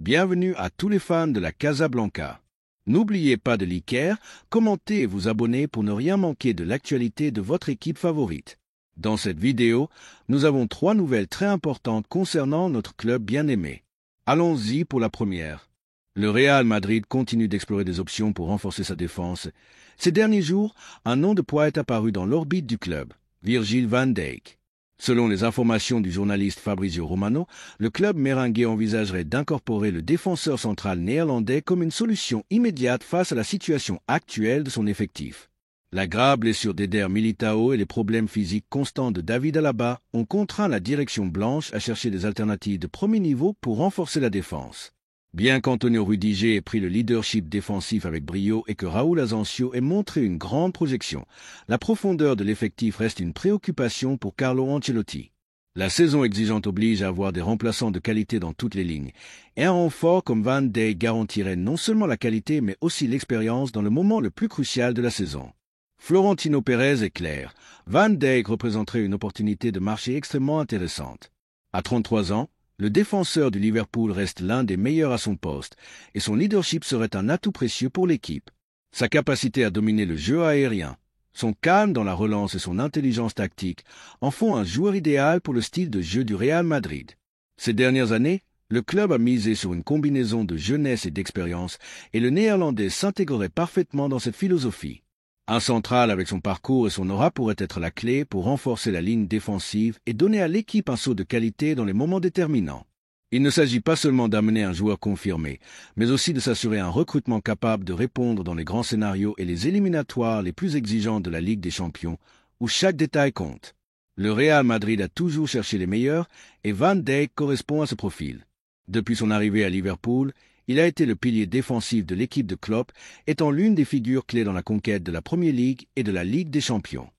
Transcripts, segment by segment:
Bienvenue à tous les fans de la Casablanca. N'oubliez pas de liker, commenter et vous abonner pour ne rien manquer de l'actualité de votre équipe favorite. Dans cette vidéo, nous avons 3 nouvelles très importantes concernant notre club bien-aimé. Allons-y pour la première. Le Real Madrid continue d'explorer des options pour renforcer sa défense. Ces derniers jours, un nom de poids est apparu dans l'orbite du club, Virgil van Dijk. Selon les informations du journaliste Fabrizio Romano, le club merengue envisagerait d'incorporer le défenseur central néerlandais comme une solution immédiate face à la situation actuelle de son effectif. La grave blessure d'Eder Militao et les problèmes physiques constants de David Alaba ont contraint la direction blanche à chercher des alternatives de premier niveau pour renforcer la défense. Bien qu'Antonio Rudiger ait pris le leadership défensif avec brio et que Raúl Asensio ait montré une grande projection, la profondeur de l'effectif reste une préoccupation pour Carlo Ancelotti. La saison exigeante oblige à avoir des remplaçants de qualité dans toutes les lignes, et un renfort comme Van Dijk garantirait non seulement la qualité mais aussi l'expérience dans le moment le plus crucial de la saison. Florentino Pérez est clair, Van Dijk représenterait une opportunité de marché extrêmement intéressante. À 33 ans, le défenseur du Liverpool reste l'un des meilleurs à son poste, et son leadership serait un atout précieux pour l'équipe. Sa capacité à dominer le jeu aérien, son calme dans la relance et son intelligence tactique en font un joueur idéal pour le style de jeu du Real Madrid. Ces dernières années, le club a misé sur une combinaison de jeunesse et d'expérience, et le Néerlandais s'intégrerait parfaitement dans cette philosophie. Un central avec son parcours et son aura pourrait être la clé pour renforcer la ligne défensive et donner à l'équipe un saut de qualité dans les moments déterminants. Il ne s'agit pas seulement d'amener un joueur confirmé, mais aussi de s'assurer un recrutement capable de répondre dans les grands scénarios et les éliminatoires les plus exigeants de la Ligue des Champions, où chaque détail compte. Le Real Madrid a toujours cherché les meilleurs et Van Dijk correspond à ce profil. Depuis son arrivée à Liverpool, il a été le pilier défensif de l'équipe de Klopp, étant l'une des figures clés dans la conquête de la Premier League et de la Ligue des Champions.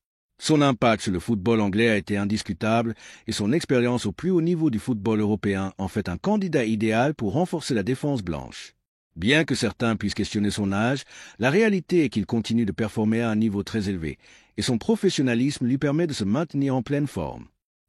Son impact sur le football anglais a été indiscutable et son expérience au plus haut niveau du football européen en fait un candidat idéal pour renforcer la défense blanche. Bien que certains puissent questionner son âge, la réalité est qu'il continue de performer à un niveau très élevé et son professionnalisme lui permet de se maintenir en pleine forme.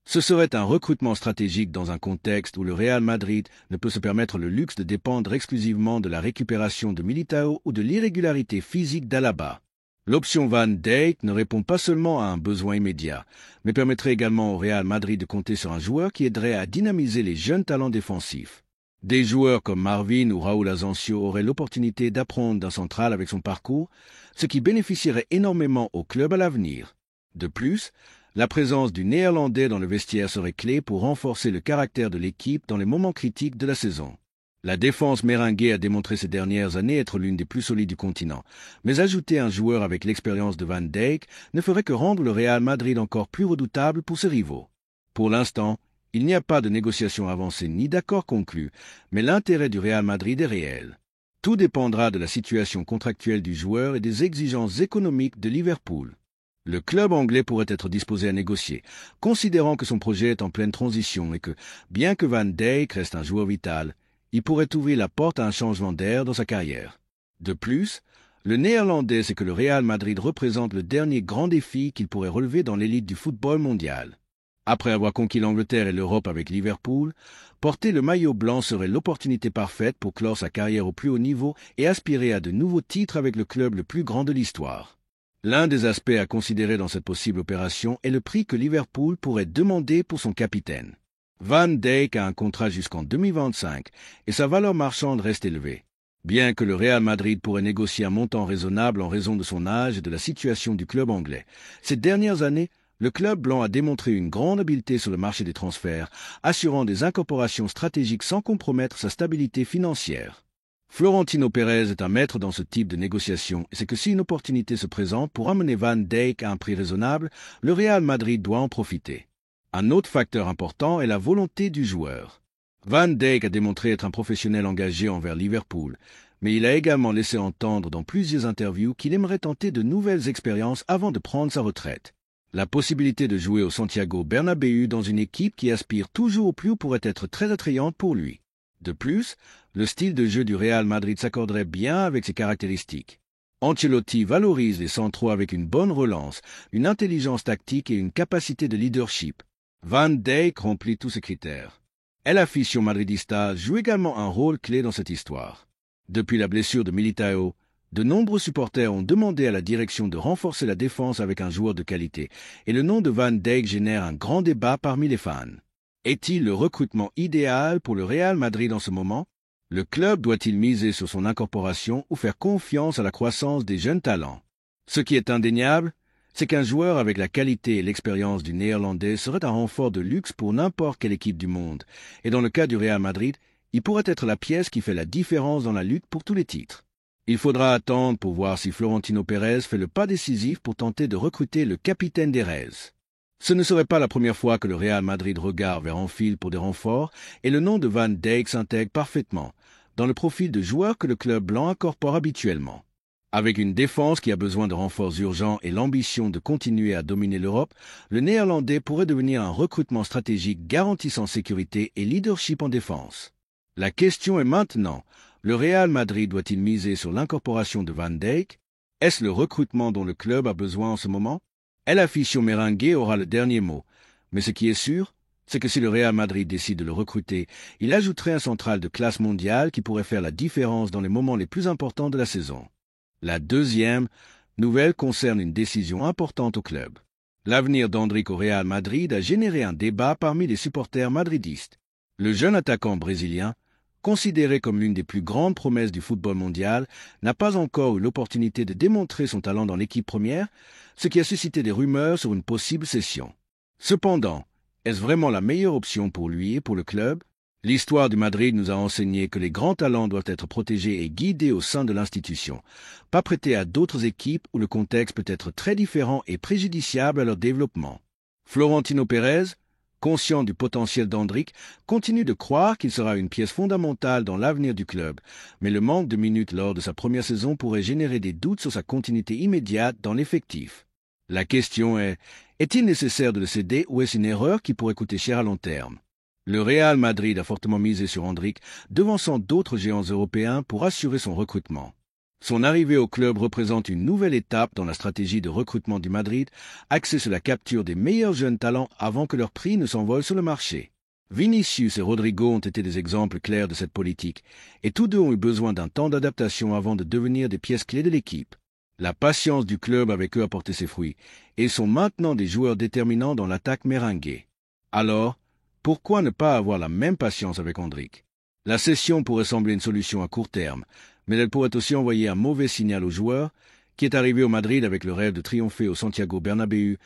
Ce serait un recrutement stratégique dans un contexte où le Real Madrid ne peut se permettre le luxe de dépendre exclusivement de la récupération de Militao ou de l'irrégularité physique d'Alaba. L'option Van Dijk ne répond pas seulement à un besoin immédiat, mais permettrait également au Real Madrid de compter sur un joueur qui aiderait à dynamiser les jeunes talents défensifs. Des joueurs comme Marvin ou Raúl Asensio auraient l'opportunité d'apprendre d'un central avec son parcours, ce qui bénéficierait énormément au club à l'avenir. De plus, la présence du Néerlandais dans le vestiaire serait clé pour renforcer le caractère de l'équipe dans les moments critiques de la saison. La défense merengue a démontré ces dernières années être l'une des plus solides du continent, mais ajouter un joueur avec l'expérience de Van Dijk ne ferait que rendre le Real Madrid encore plus redoutable pour ses rivaux. Pour l'instant, il n'y a pas de négociation avancée ni d'accord conclu, mais l'intérêt du Real Madrid est réel. Tout dépendra de la situation contractuelle du joueur et des exigences économiques de Liverpool. Le club anglais pourrait être disposé à négocier, considérant que son projet est en pleine transition et que, bien que Van Dijk reste un joueur vital, il pourrait ouvrir la porte à un changement d'air dans sa carrière. De plus, le Néerlandais sait que le Real Madrid représente le dernier grand défi qu'il pourrait relever dans l'élite du football mondial. Après avoir conquis l'Angleterre et l'Europe avec Liverpool, porter le maillot blanc serait l'opportunité parfaite pour clore sa carrière au plus haut niveau et aspirer à de nouveaux titres avec le club le plus grand de l'histoire. L'un des aspects à considérer dans cette possible opération est le prix que Liverpool pourrait demander pour son capitaine. Van Dijk a un contrat jusqu'en 2025 et sa valeur marchande reste élevée. Bien que le Real Madrid pourrait négocier un montant raisonnable en raison de son âge et de la situation du club anglais, ces dernières années, le club blanc a démontré une grande habileté sur le marché des transferts, assurant des incorporations stratégiques sans compromettre sa stabilité financière. Florentino Pérez est un maître dans ce type de négociation et c'est que si une opportunité se présente pour amener Van Dijk à un prix raisonnable, le Real Madrid doit en profiter. Un autre facteur important est la volonté du joueur. Van Dijk a démontré être un professionnel engagé envers Liverpool, mais il a également laissé entendre dans plusieurs interviews qu'il aimerait tenter de nouvelles expériences avant de prendre sa retraite. La possibilité de jouer au Santiago Bernabéu dans une équipe qui aspire toujours au plus haut pourrait être très attrayante pour lui. De plus, le style de jeu du Real Madrid s'accorderait bien avec ses caractéristiques. Ancelotti valorise les centraux avec une bonne relance, une intelligence tactique et une capacité de leadership. Van Dijk remplit tous ces critères. El Afición Madridista joue également un rôle clé dans cette histoire. Depuis la blessure de Militao, de nombreux supporters ont demandé à la direction de renforcer la défense avec un joueur de qualité, et le nom de Van Dijk génère un grand débat parmi les fans. Est-il le recrutement idéal pour le Real Madrid en ce moment? Le club doit-il miser sur son incorporation ou faire confiance à la croissance des jeunes talents? Ce qui est indéniable, c'est qu'un joueur avec la qualité et l'expérience du Néerlandais serait un renfort de luxe pour n'importe quelle équipe du monde, et dans le cas du Real Madrid, il pourrait être la pièce qui fait la différence dans la lutte pour tous les titres. Il faudra attendre pour voir si Florentino Pérez fait le pas décisif pour tenter de recruter le capitaine des Reds. Ce ne serait pas la première fois que le Real Madrid regarde vers Anfield pour des renforts, et le nom de Van Dijk s'intègre parfaitement dans le profil de joueur que le club blanc incorpore habituellement. Avec une défense qui a besoin de renforts urgents et l'ambition de continuer à dominer l'Europe, le Néerlandais pourrait devenir un recrutement stratégique garantissant sécurité et leadership en défense. La question est maintenant, le Real Madrid doit-il miser sur l'incorporation de Van Dijk? Est-ce le recrutement dont le club a besoin en ce moment? El Afición Merengue aura le dernier mot, mais ce qui est sûr, c'est que si le Real Madrid décide de le recruter, il ajouterait un central de classe mondiale qui pourrait faire la différence dans les moments les plus importants de la saison. La deuxième nouvelle concerne une décision importante au club. L'avenir d'Endrick au Real Madrid a généré un débat parmi les supporters madridistes. Le jeune attaquant brésilien, considéré comme l'une des plus grandes promesses du football mondial, n'a pas encore eu l'opportunité de démontrer son talent dans l'équipe première, ce qui a suscité des rumeurs sur une possible cession. Cependant, est-ce vraiment la meilleure option pour lui et pour le club? L'histoire du Madrid nous a enseigné que les grands talents doivent être protégés et guidés au sein de l'institution, pas prêtés à d'autres équipes où le contexte peut être très différent et préjudiciable à leur développement. Florentino Pérez, conscient du potentiel d'Endrick, continue de croire qu'il sera une pièce fondamentale dans l'avenir du club, mais le manque de minutes lors de sa première saison pourrait générer des doutes sur sa continuité immédiate dans l'effectif. La question est-il nécessaire de le céder ou est-ce une erreur qui pourrait coûter cher à long terme? Le Real Madrid a fortement misé sur Endrick, devançant d'autres géants européens pour assurer son recrutement. Son arrivée au club représente une nouvelle étape dans la stratégie de recrutement du Madrid, axée sur la capture des meilleurs jeunes talents avant que leur prix ne s'envole sur le marché. Vinicius et Rodrigo ont été des exemples clairs de cette politique, et tous deux ont eu besoin d'un temps d'adaptation avant de devenir des pièces clés de l'équipe. La patience du club avec eux a porté ses fruits, et sont maintenant des joueurs déterminants dans l'attaque merengue. Alors, pourquoi ne pas avoir la même patience avec Endrick? La cession pourrait sembler une solution à court terme, mais elle pourrait aussi envoyer un mauvais signal au joueur, qui est arrivé au Madrid avec le rêve de triompher au Santiago Bernabéu,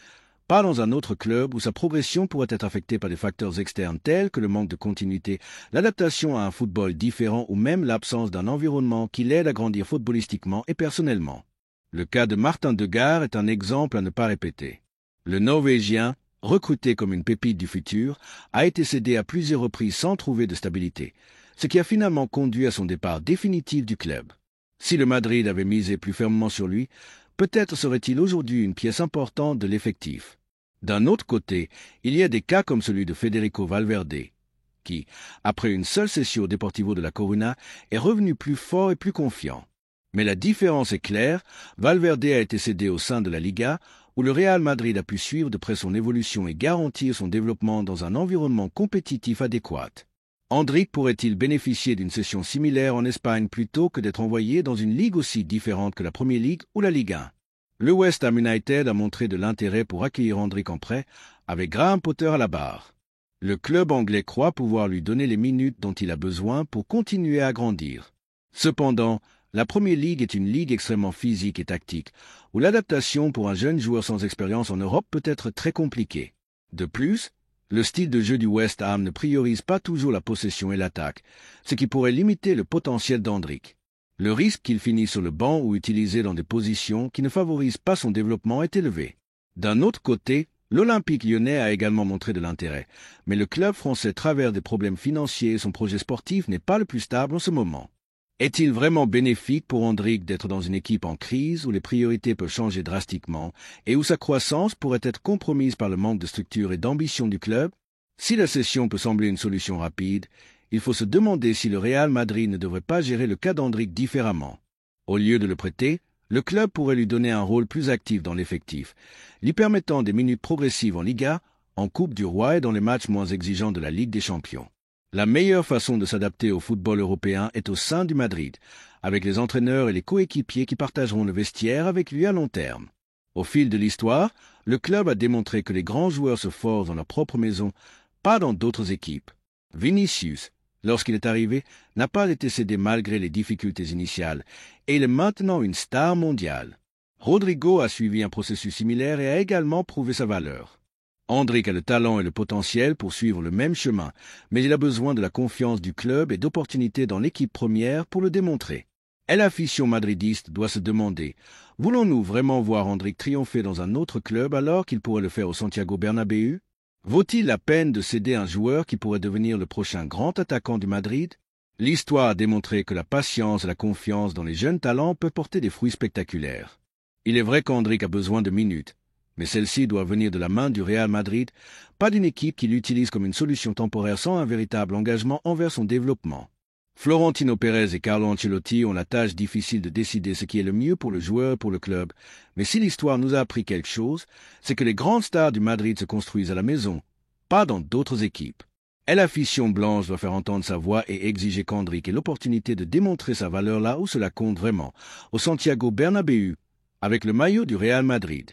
pas dans un autre club où sa progression pourrait être affectée par des facteurs externes tels que le manque de continuité, l'adaptation à un football différent ou même l'absence d'un environnement qui l'aide à grandir footballistiquement et personnellement. Le cas de Martin Degar est un exemple à ne pas répéter. Le Norvégien, recruté comme une pépite du futur, a été cédé à plusieurs reprises sans trouver de stabilité, ce qui a finalement conduit à son départ définitif du club. Si le Madrid avait misé plus fermement sur lui, peut-être serait-il aujourd'hui une pièce importante de l'effectif. D'un autre côté, il y a des cas comme celui de Federico Valverde, qui, après une seule session au Deportivo de La Coruña, est revenu plus fort et plus confiant. Mais la différence est claire, Valverde a été cédé au sein de la Liga, où le Real Madrid a pu suivre de près son évolution et garantir son développement dans un environnement compétitif adéquat. Endrick pourrait-il bénéficier d'une session similaire en Espagne plutôt que d'être envoyé dans une ligue aussi différente que la Premier League ou la Ligue 1? Le West Ham United a montré de l'intérêt pour accueillir Endrick en prêt, avec Graham Potter à la barre. Le club anglais croit pouvoir lui donner les minutes dont il a besoin pour continuer à grandir. Cependant, la Premier League est une ligue extrêmement physique et tactique, où l'adaptation pour un jeune joueur sans expérience en Europe peut être très compliquée. De plus, le style de jeu du West Ham ne priorise pas toujours la possession et l'attaque, ce qui pourrait limiter le potentiel d'Endrick. Le risque qu'il finisse sur le banc ou utilisé dans des positions qui ne favorisent pas son développement est élevé. D'un autre côté, l'Olympique lyonnais a également montré de l'intérêt, mais le club français traverse des problèmes financiers et son projet sportif n'est pas le plus stable en ce moment. Est-il vraiment bénéfique pour Endrick d'être dans une équipe en crise où les priorités peuvent changer drastiquement et où sa croissance pourrait être compromise par le manque de structure et d'ambition du club? Si la cession peut sembler une solution rapide, il faut se demander si le Real Madrid ne devrait pas gérer le cas d'Endrick différemment. Au lieu de le prêter, le club pourrait lui donner un rôle plus actif dans l'effectif, lui permettant des minutes progressives en Liga, en Coupe du Roi et dans les matchs moins exigeants de la Ligue des Champions. La meilleure façon de s'adapter au football européen est au sein du Madrid, avec les entraîneurs et les coéquipiers qui partageront le vestiaire avec lui à long terme. Au fil de l'histoire, le club a démontré que les grands joueurs se forgent dans leur propre maison, pas dans d'autres équipes. Vinicius, lorsqu'il est arrivé, n'a pas été cédé malgré les difficultés initiales, et il est maintenant une star mondiale. Rodrigo a suivi un processus similaire et a également prouvé sa valeur. Endrick a le talent et le potentiel pour suivre le même chemin, mais il a besoin de la confiance du club et d'opportunités dans l'équipe première pour le démontrer. Et l'afición madridiste doit se demander, voulons-nous vraiment voir Endrick triompher dans un autre club alors qu'il pourrait le faire au Santiago Bernabéu? Vaut-il la peine de céder un joueur qui pourrait devenir le prochain grand attaquant du Madrid? L'histoire a démontré que la patience et la confiance dans les jeunes talents peuvent porter des fruits spectaculaires. Il est vrai qu'Endrick a besoin de minutes, mais celle-ci doit venir de la main du Real Madrid, pas d'une équipe qui l'utilise comme une solution temporaire sans un véritable engagement envers son développement. Florentino Pérez et Carlo Ancelotti ont la tâche difficile de décider ce qui est le mieux pour le joueur et pour le club, mais si l'histoire nous a appris quelque chose, c'est que les grandes stars du Madrid se construisent à la maison, pas dans d'autres équipes. Et l'afición blanche doit faire entendre sa voix et exiger qu'Endrick ait l'opportunité de démontrer sa valeur là où cela compte vraiment, au Santiago Bernabéu, avec le maillot du Real Madrid.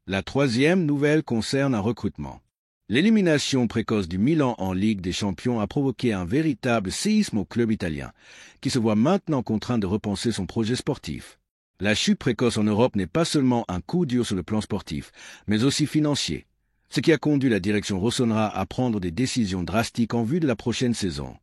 La troisième nouvelle concerne un recrutement. L'élimination précoce du Milan en Ligue des Champions a provoqué un véritable séisme au club italien, qui se voit maintenant contraint de repenser son projet sportif. La chute précoce en Europe n'est pas seulement un coup dur sur le plan sportif, mais aussi financier, ce qui a conduit la direction rossonera à prendre des décisions drastiques en vue de la prochaine saison.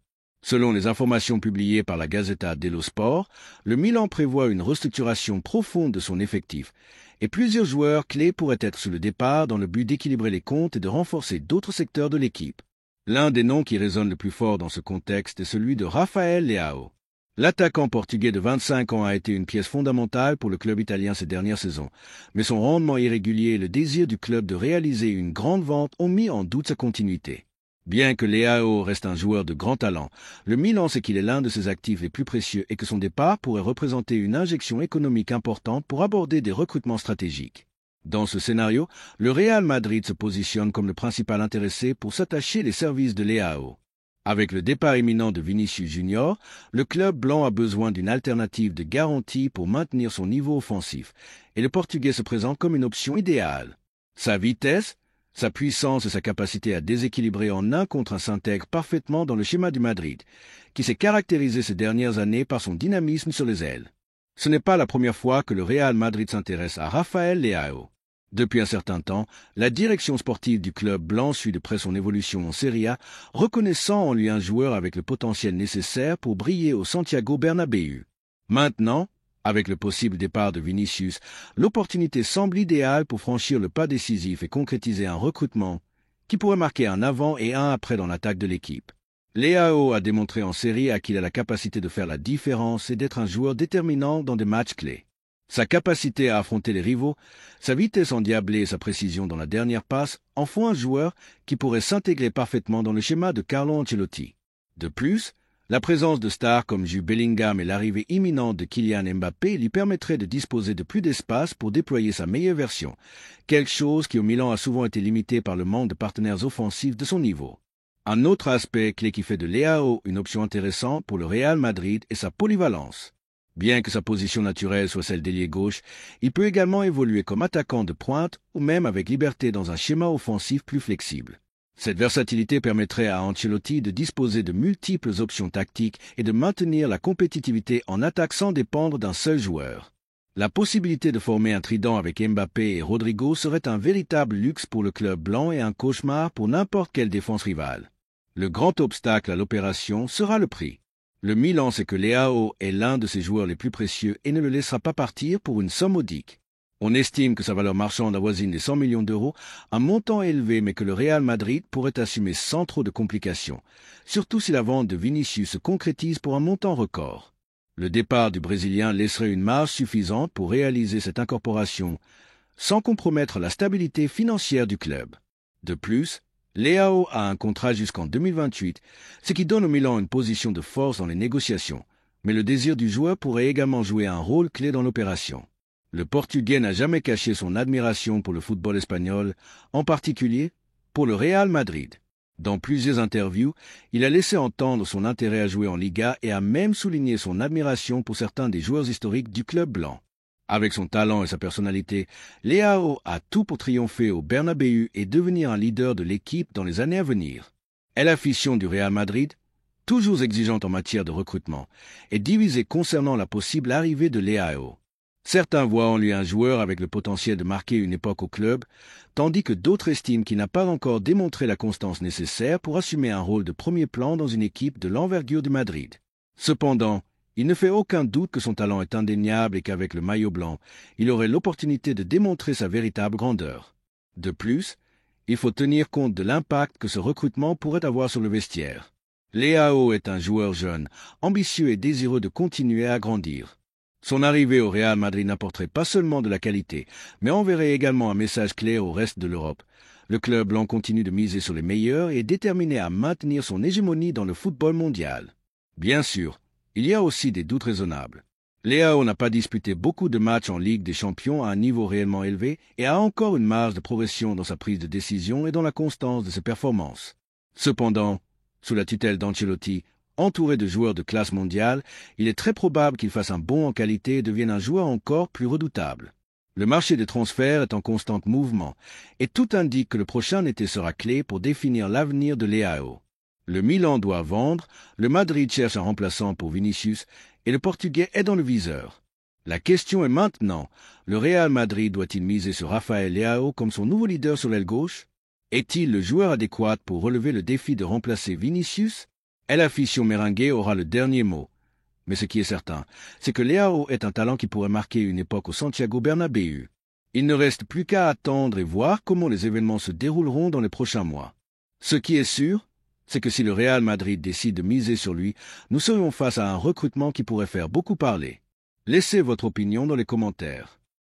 Selon les informations publiées par la Gazzetta dello Sport, le Milan prévoit une restructuration profonde de son effectif, et plusieurs joueurs clés pourraient être sur le départ dans le but d'équilibrer les comptes et de renforcer d'autres secteurs de l'équipe. L'un des noms qui résonne le plus fort dans ce contexte est celui de Rafael Leao. L'attaquant portugais de 25 ans a été une pièce fondamentale pour le club italien ces dernières saisons, mais son rendement irrégulier et le désir du club de réaliser une grande vente ont mis en doute sa continuité. Bien que Leao reste un joueur de grand talent, le Milan sait qu'il est l'un de ses actifs les plus précieux et que son départ pourrait représenter une injection économique importante pour aborder des recrutements stratégiques. Dans ce scénario, le Real Madrid se positionne comme le principal intéressé pour s'attacher les services de Leao. Avec le départ imminent de Vinicius Junior, le club blanc a besoin d'une alternative de garantie pour maintenir son niveau offensif, et le Portugais se présente comme une option idéale. Sa vitesse, sa puissance et sa capacité à déséquilibrer en un contre un s'intègrent parfaitement dans le schéma du Madrid, qui s'est caractérisé ces dernières années par son dynamisme sur les ailes. Ce n'est pas la première fois que le Real Madrid s'intéresse à Rafael Leao. Depuis un certain temps, la direction sportive du club blanc suit de près son évolution en Serie A, reconnaissant en lui un joueur avec le potentiel nécessaire pour briller au Santiago Bernabéu. Maintenant, avec le possible départ de Vinicius, l'opportunité semble idéale pour franchir le pas décisif et concrétiser un recrutement qui pourrait marquer un avant et un après dans l'attaque de l'équipe. Leao a démontré en série A qu'il a la capacité de faire la différence et d'être un joueur déterminant dans des matchs clés. Sa capacité à affronter les rivaux, sa vitesse endiablée et sa précision dans la dernière passe en font un joueur qui pourrait s'intégrer parfaitement dans le schéma de Carlo Ancelotti. De plus, la présence de stars comme Jude Bellingham et l'arrivée imminente de Kylian Mbappé lui permettrait de disposer de plus d'espace pour déployer sa meilleure version, quelque chose qui au Milan a souvent été limité par le manque de partenaires offensifs de son niveau. Un autre aspect clé qui fait de Leao une option intéressante pour le Real Madrid est sa polyvalence. Bien que sa position naturelle soit celle d'ailier gauche, il peut également évoluer comme attaquant de pointe ou même avec liberté dans un schéma offensif plus flexible. Cette versatilité permettrait à Ancelotti de disposer de multiples options tactiques et de maintenir la compétitivité en attaque sans dépendre d'un seul joueur. La possibilité de former un trident avec Mbappé et Rodrigo serait un véritable luxe pour le club blanc et un cauchemar pour n'importe quelle défense rivale. Le grand obstacle à l'opération sera le prix. Le Milan sait que Leao est l'un de ses joueurs les plus précieux et ne le laissera pas partir pour une somme modique. On estime que sa valeur marchande avoisine les 100 millions d'euros, un montant élevé mais que le Real Madrid pourrait assumer sans trop de complications, surtout si la vente de Vinicius se concrétise pour un montant record. Le départ du Brésilien laisserait une marge suffisante pour réaliser cette incorporation, sans compromettre la stabilité financière du club. De plus, Leao a un contrat jusqu'en 2028, ce qui donne au Milan une position de force dans les négociations, mais le désir du joueur pourrait également jouer un rôle clé dans l'opération. Le Portugais n'a jamais caché son admiration pour le football espagnol, en particulier pour le Real Madrid. Dans plusieurs interviews, il a laissé entendre son intérêt à jouer en Liga et a même souligné son admiration pour certains des joueurs historiques du club blanc. Avec son talent et sa personnalité, Leao a tout pour triompher au Bernabéu et devenir un leader de l'équipe dans les années à venir. Et l'afition du Real Madrid, toujours exigeante en matière de recrutement, est divisée concernant la possible arrivée de Leao. Certains voient en lui un joueur avec le potentiel de marquer une époque au club, tandis que d'autres estiment qu'il n'a pas encore démontré la constance nécessaire pour assumer un rôle de premier plan dans une équipe de l'envergure du Madrid. Cependant, il ne fait aucun doute que son talent est indéniable et qu'avec le maillot blanc, il aurait l'opportunité de démontrer sa véritable grandeur. De plus, il faut tenir compte de l'impact que ce recrutement pourrait avoir sur le vestiaire. Leao est un joueur jeune, ambitieux et désireux de continuer à grandir. Son arrivée au Real Madrid n'apporterait pas seulement de la qualité, mais enverrait également un message clair au reste de l'Europe. Le club blanc continue de miser sur les meilleurs et est déterminé à maintenir son hégémonie dans le football mondial. Bien sûr, il y a aussi des doutes raisonnables. Leao n'a pas disputé beaucoup de matchs en Ligue des Champions à un niveau réellement élevé et a encore une marge de progression dans sa prise de décision et dans la constance de ses performances. Cependant, sous la tutelle d'Ancelotti, entouré de joueurs de classe mondiale, il est très probable qu'il fasse un bond en qualité et devienne un joueur encore plus redoutable. Le marché des transferts est en constant mouvement, et tout indique que le prochain été sera clé pour définir l'avenir de Leao. Le Milan doit vendre, le Madrid cherche un remplaçant pour Vinicius, et le Portugais est dans le viseur. La question est maintenant, le Real Madrid doit-il miser sur Rafael Leao comme son nouveau leader sur l'aile gauche? Est-il le joueur adéquat pour relever le défi de remplacer Vinicius? Et l'afition merengue aura le dernier mot. Mais ce qui est certain, c'est que Leao est un talent qui pourrait marquer une époque au Santiago Bernabéu. Il ne reste plus qu'à attendre et voir comment les événements se dérouleront dans les prochains mois. Ce qui est sûr, c'est que si le Real Madrid décide de miser sur lui, nous serions face à un recrutement qui pourrait faire beaucoup parler. Laissez votre opinion dans les commentaires.